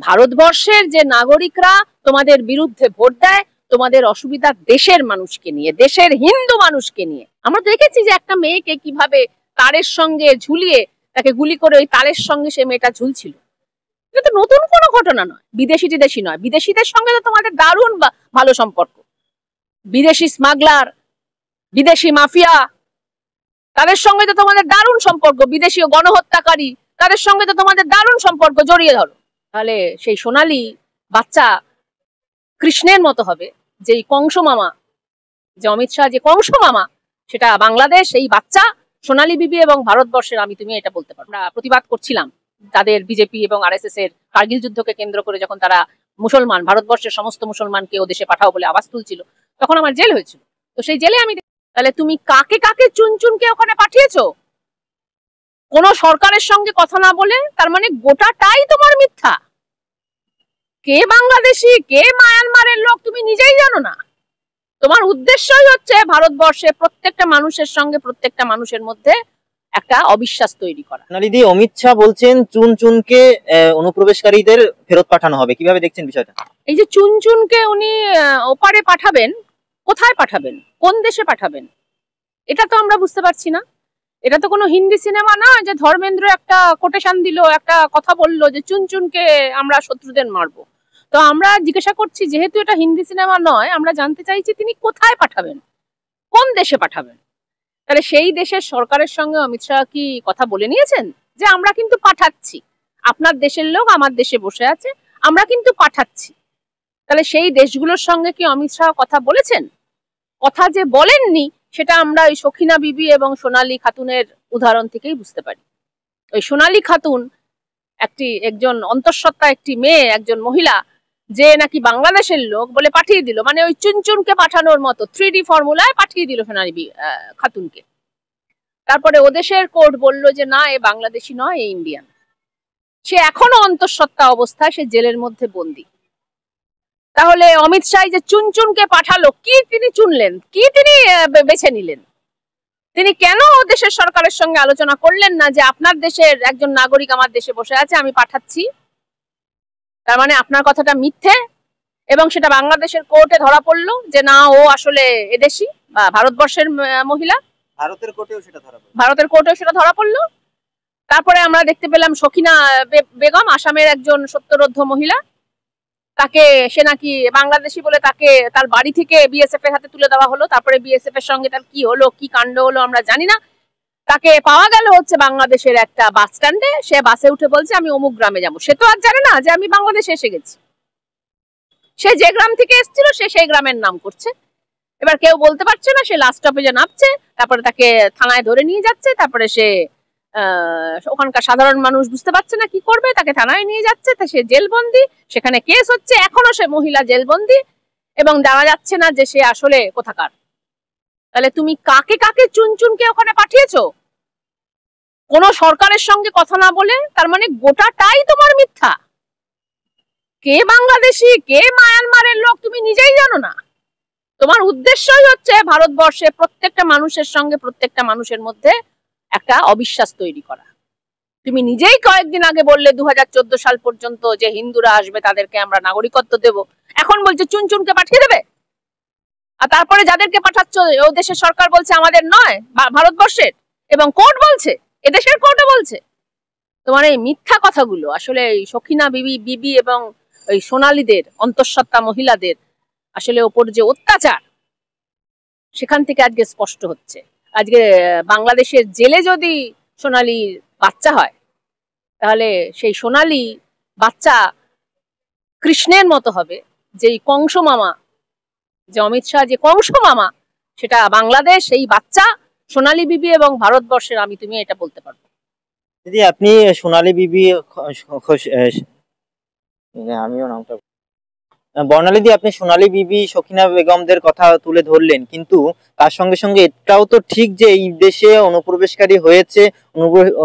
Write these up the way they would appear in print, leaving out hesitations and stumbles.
ভারতবর্ষের যে নাগরিকরা তোমাদের বিরুদ্ধে ভোট দেয় তোমাদের অসুবিধা দেশের মানুষকে নিয়ে, দেশের হিন্দু মানুষকে নিয়ে। আমরা দেখেছি যে একটা মেয়েকে কিভাবে তারের সঙ্গে ঝুলিয়ে তাকে গুলি করে ওই তারের সঙ্গে সে মেয়েটা ঝুলছিল। এটা তো নতুন কোনো ঘটনা নয়, বিদেশি টিদেশি নয়। বিদেশিদের সঙ্গে তো তোমাদের দারুণ ভালো সম্পর্ক। বিদেশি স্মাগলার, বিদেশি মাফিয়া, তাদের সঙ্গে তো তোমাদের দারুণ সম্পর্ক। বিদেশি গণহত্যাকারী, তাদের সঙ্গে তো তোমাদের দারুণ সম্পর্ক। জড়িয়ে ধরো, তাহলে সেই সোনালী বাচ্চা কৃষ্ণের মতো হবে। যেই কংস মামা, যে অমিত শাহ যে কংস মামা, সেটা বাংলাদেশ এই বাচ্চা সোনালী বিবি এবং ভারতবর্ষের আমি তুমি এটা বলতে পারো। আমরা প্রতিবাদ করছিলাম তাদের বিজেপি এবং আরএসএস এর কার্গিল যুদ্ধকে কেন্দ্র করে, যখন তারা মুসলমান ভারতবর্ষের সমস্ত মুসলমানকে ও দেশে পাঠাও বলে আওয়াজ তুলছিল, তখন আমার জেল হয়েছিল। তো সেই জেলে আমি, তাহলে তুমি কাকে কাকে চুনচুনকে ওখানে পাঠিয়েছো কোন সরকারের সঙ্গে কথা না বলে? তার মানে গোটাটাই তোমার মিথ্যা। কে বাংলাদেশি কে মায়ানমারের লোক তুমি নিজেই জানো না। তোমার উদ্দেশ্যই হচ্ছে ভারতবর্ষে প্রত্যেকটা মানুষের সঙ্গে, প্রত্যেকটা মানুষের মধ্যে একটা অবিশ্বাস তৈরি করা। সোনালীদি, অমিত শাহ বলছেন চুনচুনকে অনুপ্রবেশকারীদের ফেরত পাঠানো হবে, কিভাবে দেখছেন বিষয়টা? এই যে চুনচুনকে উনি ওপারে পাঠাবেন, কোথায় পাঠাবেন, কোন দেশে পাঠাবেন, এটা তো আমরা বুঝতে পারছি না। এটা তো কোনো হিন্দি সিনেমা না যে ধর্মেন্দ্র একটা কোটেশন দিল, একটা কথা বললো যে চুনচুনকে আমরা শত্রুদের মারবো। তো আমরা জিজ্ঞাসা করছি, যেহেতু এটা হিন্দি সিনেমা নয়, আমরা জানতে চাইছি তিনি কোথায় পাঠাবেন, কোন দেশে পাঠাবেন। তাহলে সেই দেশের সরকারের সঙ্গে অমিত শাহ কি কথা বলে নিয়েছেন যে আমরা কিন্তু পাঠাচ্ছি, আপনার দেশের লোক আমার দেশে বসে আছে, আমরা কিন্তু পাঠাচ্ছি? তাহলে সেই দেশগুলোর সঙ্গে কি অমিত শাহ কথা বলেছেন? কথা যে বলেননি সেটা আমরা ওই সখিনা বিবি এবং সোনালী খাতুনের উদাহরণ থেকেই বুঝতে পারি। ওই সোনালী খাতুন একজন অন্তঃসত্ত্বা একটি মেয়ে, একজন মহিলা, যে নাকি বাংলাদেশের লোক বলে পাঠিয়ে দিল, মানে ওই চুনচুনকে পাঠানোর মতো 3D ফর্মুলায় পাঠিয়ে দিল সোনালী খাতুনকে। তারপরে ওদেশের কোর্ট বলল যে না, এ বাংলাদেশি নয়, এ ইন্ডিয়ান। সে এখনো অন্তঃসত্ত্বা অবস্থায় সে জেলের মধ্যে বন্দী। তাহলে অমিত শাহ যে চুনচুনকে পাঠালো, কি তিনি চুনলেন, কি তিনি বেছে নিলেন? তিনি কেন দেশের সরকারের সঙ্গে আলোচনা করলেন না যে আপনার দেশের একজন নাগরিক আমার দেশে বসে আছে, আমি পাঠাচ্ছি? তার মানে আপনার কথাটা মিথ্যে, এবং সেটা বাংলাদেশের কোর্টে ধরা পড়লো যে না, ও আসলে এদেশি বা ভারতবর্ষের মহিলা। ভারতের কোর্টেও সেটা ধরা পড়লো। তারপরে আমরা দেখতে পেলাম সখিনা বেগম, আসামের একজন সত্যরোধ্য মহিলা, তাকে সে নাকি বাংলাদেশি বলে তাকে তার বাড়ি থেকে বিএসএফ এর হাতে তুলে দেওয়া হলো। তারপরে বিএসএফ এর সঙ্গে তার কি হলো, কি কাণ্ড হলো আমরা জানি না। তাকে পাওয়া গেল হচ্ছে বাংলাদেশের একটা বাস স্ট্যান্ডে, সে বাসে উঠে বলছে আমি অমুক গ্রামে যাবো। সে তো আর জানে না যে আমি বাংলাদেশে এসে গেছি। সে যে গ্রাম থেকে এসেছিল সে সেই গ্রামের নাম করছে। এবার কেউ বলতে পারছে না, সে লাস্ট স্টপেজে নামছে, তারপরে তাকে থানায় ধরে নিয়ে যাচ্ছে। তারপরে সে ওখানকার সাধারণ মানুষ বুঝতে পারছে না কি করবে, তাকে থানায় নিয়ে যাচ্ছে, তা সে জেলবন্দি, সেখানে কেস হচ্ছে, এখনো সে মহিলা জেলবন্দি, এবং জানা যাচ্ছে না যে সে আসলে কোথাকার। তাহলে তুমি কাকে কাকে চুনচুনকে ওখানে পাঠিয়েছো কোন সরকারের সঙ্গে কথা না বলে? তার মানে গোটাটাই তোমার মিথ্যা। কে বাংলাদেশি কে মায়ানমারের লোক তুমি নিজেই জানো না। তোমার উদ্দেশ্যই হচ্ছে ভারতবর্ষে প্রত্যেকটা মানুষের সঙ্গে, প্রত্যেকটা মানুষের মধ্যে একটা অবিশ্বাস তৈরি করা। তুমি নিজেই কয়েকদিন আগে বললে 2014 সাল পর্যন্ত যে হিন্দুরা আসবে তাদেরকে আমরা নাগরিকত্ব দেব, এখন বলছে চুনচুনকে পাঠিয়ে দেবে। আর তারপরে যাদেরকে পাঠাচ্ছ ও দেশের সরকার বলছে আমাদের নয়, ভারতবর্ষের, এবং কোর্ট বলছে, এদেশের কোর্টও বলছে। তোমার এই মিথ্যা কথাগুলো আসলে এই সখিনা বিবি এবং ওই সোনালীদের, অন্তঃসত্ত্বা মহিলাদের আসলে ওপর যে অত্যাচার, সেখান থেকে আজকে স্পষ্ট হচ্ছে। আজকে বাংলাদেশের জেলে যদি সোনালীর বাচ্চা হয়, তাহলে সেই সোনালী বাচ্চা কৃষ্ণের মতো হবে। যেই কংস মামা, যে অমিত শাহ যে কংস মামা, সেটা বাংলাদেশ এই বাচ্চা সোনালী বিবি এবং ভারতবর্ষের আমি তুমি এটা বলতে পারবো। দিদি, আপনি সোনালী বিবি, আমিও নামটা বর্ণালীদি, আপনি সোনালী বিবি সখিনা বেগমদের কথা তুলে ধরলেন, কিন্তু তার সঙ্গে সঙ্গে এটাও তো ঠিক যে এই দেশে অনুপ্রবেশকারী হয়েছে,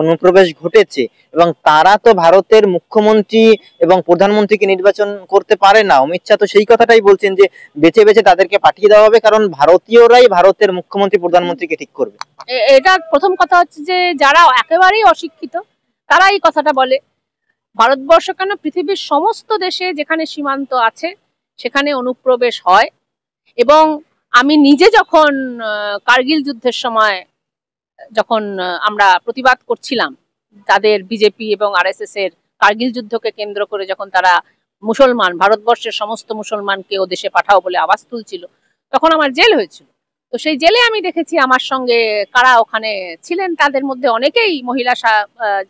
অনুপ্রবেশ ঘটেছে, এবং তারা তো ভারতের মুখ্যমন্ত্রী এবং প্রধানমন্ত্রীকে নির্বাচন করতে পারে না। অমিত শাহ তো সেই কথাটাই বলছেন যে বেছে বেছে তাদেরকে পাঠিয়ে দেওয়া হবে, কারণ ভারতীয়রাই ভারতের মুখ্যমন্ত্রী প্রধানমন্ত্রীকে ঠিক করবে। এটা প্রথম কথা হচ্ছে যে যারা একেবারেই অশিক্ষিত তারা এই কথাটা বলে ভারতবর্ষ কেন, পৃথিবীর সমস্ত দেশে যেখানে সীমান্ত আছে সেখানে অনুপ্রবেশ হয়। এবং আমি নিজে যখন কার্গিল যুদ্ধের সময় যখন আমরা প্রতিবাদ করছিলাম, তাদের বিজেপি এবং আরএসএস এর কার্গিল যুদ্ধকে কেন্দ্র করে যখন তারা মুসলমান, ভারতবর্ষের সমস্ত মুসলমানকে ও দেশে পাঠাও বলে আওয়াজ তুলছিল, তখন আমার জেল হয়েছিল। তো সেই জেলে আমি দেখেছি আমার সঙ্গে কারা ওখানে ছিলেন, তাদের মধ্যে অনেকেই মহিলা,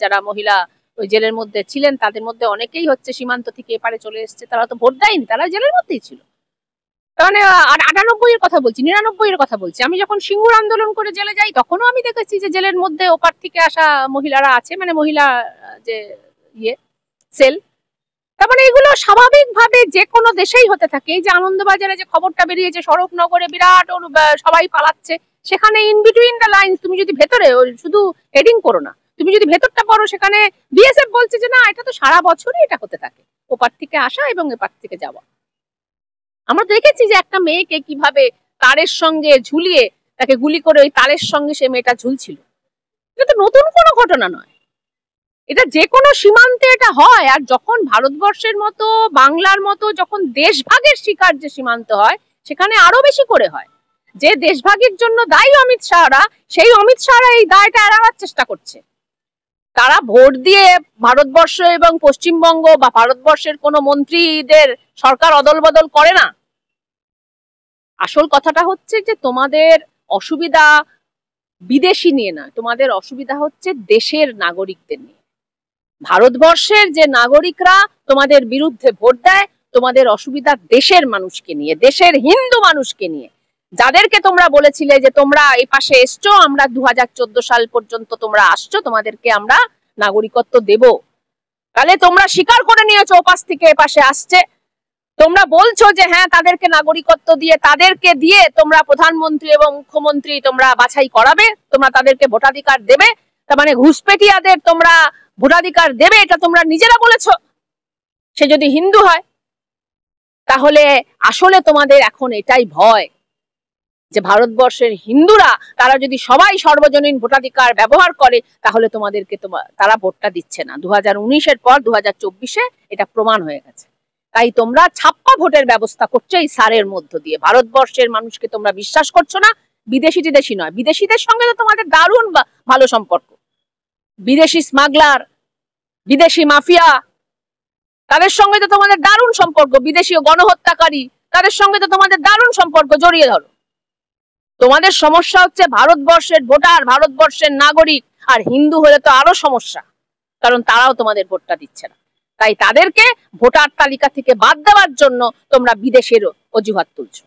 যারা মহিলা ওই জেলের মধ্যে ছিলেন তাদের মধ্যে অনেকেই হচ্ছে সীমান্ত থেকে এপারে চলে এসছে, তারা তো ভোট দেয়নি, তারা জেলের মধ্যেই ছিল। মানে 98 এর কথা বলছি, 99 এর কথা বলছি। আমি যখন সিঙ্গুর আন্দোলন করে জেলে যাই তখনও আমি দেখেছি যে জেলের মধ্যে ওপার থেকে আসা মহিলারা আছে, মানে মহিলা যে সেল। তার মানে এগুলো স্বাভাবিকভাবে যে কোনো দেশেই হতে থাকে। এই যে আনন্দবাজারে যে খবরটা বেরিয়েছে শরৎনগরে বিরাট সবাই পালাচ্ছে, সেখানে ইন বিটুইন দ্য লাইন্স তুমি যদি ভেতরে শুধু হেডিং করো না, তুমি যদি ভেতরটা পড়ো, সেখানে বিএসএফ বলছে যে না, এটা তো সারা বছরই এটা হতে থাকে, ওপার থেকে আসা এবং এপার থেকে যাওয়া। আমরা দেখেছি যে একটা মেয়েকে কিভাবে তারের সঙ্গে ঝুলিয়ে তাকে গুলি করে ওই তারের সঙ্গে সে মেয়েটা ঝুলছিল। এটা তো নতুন কোনো ঘটনা নয়, এটা যে কোনো সীমান্তে এটা হয়। আর যখন ভারতবর্ষের মতো, বাংলার মতো যখন দেশভাগের শিকার যে সীমান্ত হয়, সেখানে আরো বেশি করে হয়। যে দেশভাগের জন্য দায়ী অমিত শাহরা, সেই অমিত শাহরা এই দায়টা এড়ানোর চেষ্টা করছে। তারা ভোট দিয়ে ভারতবর্ষ এবং পশ্চিমবঙ্গ বা ভারতবর্ষের কোনো মন্ত্রীদের সরকার অদল বদল করে না। আসল কথাটা হচ্ছে যে তোমাদের অসুবিধা বিদেশি নিয়ে না, তোমাদের অসুবিধা হচ্ছে দেশের নাগরিকদের নিয়ে। ভারতবর্ষের যে নাগরিকরা তোমাদের বিরুদ্ধে ভোট দেয়, তোমাদের অসুবিধা দেশের মানুষকে নিয়ে, দেশের হিন্দু মানুষকে নিয়ে, যাদেরকে তোমরা বলেছিলে যে তোমরা এই পাশে এসছো, আমরা 2014 সাল পর্যন্ত তোমরা আসছো, তোমাদেরকে আমরা নাগরিকত্ব দেব। তাহলে তোমরা স্বীকার করে নিয়েছো ওপাশ থেকে এপাশে আসছে। তোমরা বলছো যে হ্যাঁ, তাদেরকে নাগরিকত্ব দিয়ে, তাদেরকে দিয়ে তোমরা প্রধানমন্ত্রী এবং মুখ্যমন্ত্রী তোমরা বাছাই করাবে, তোমরা তাদেরকে ভোটাধিকার দেবে। তার মানে ঘুষপেটিয়াদের তোমরা ভোটাধিকার দেবে, এটা তোমরা নিজেরা বলেছো। সে যদি হিন্দু হয়, তাহলে আসলে তোমাদের এখন এটাই ভয় যে ভারতবর্ষের হিন্দুরা, তারা যদি সবাই সর্বজনীন ভোটাধিকার ব্যবহার করে, তাহলে তোমাদেরকে তারা ভোটটা দিচ্ছে না। 2019-এর পর 2024-এ এটা প্রমাণ হয়ে গেছে। তাই তোমরা ছাপ্পা ভোটের ব্যবস্থা করছো এই সারের মধ্য দিয়ে। ভারতবর্ষের মানুষকে তোমরা বিশ্বাস করছো না। বিদেশি টিদেশি নয়, বিদেশিদের সঙ্গে তো তোমাদের দারুণ ভালো সম্পর্ক। বিদেশি স্মাগলার, বিদেশি মাফিয়া, তাদের সঙ্গে তো তোমাদের দারুণ সম্পর্ক। বিদেশি গণহত্যাকারী, তাদের সঙ্গে তো তোমাদের দারুণ সম্পর্ক, জড়িয়ে ধরো। তোমাদের সমস্যা হচ্ছে ভারতবর্ষের ভোটার, ভারতবর্ষের নাগরিক। আর হিন্দু হলে তো আরো সমস্যা, কারণ তারাও তোমাদের ভোটটা দিচ্ছে না। তাই তাদেরকে ভোটার তালিকা থেকে বাদ দেওয়ার জন্য তোমরা বিদেশের অজুহাত তুলছো।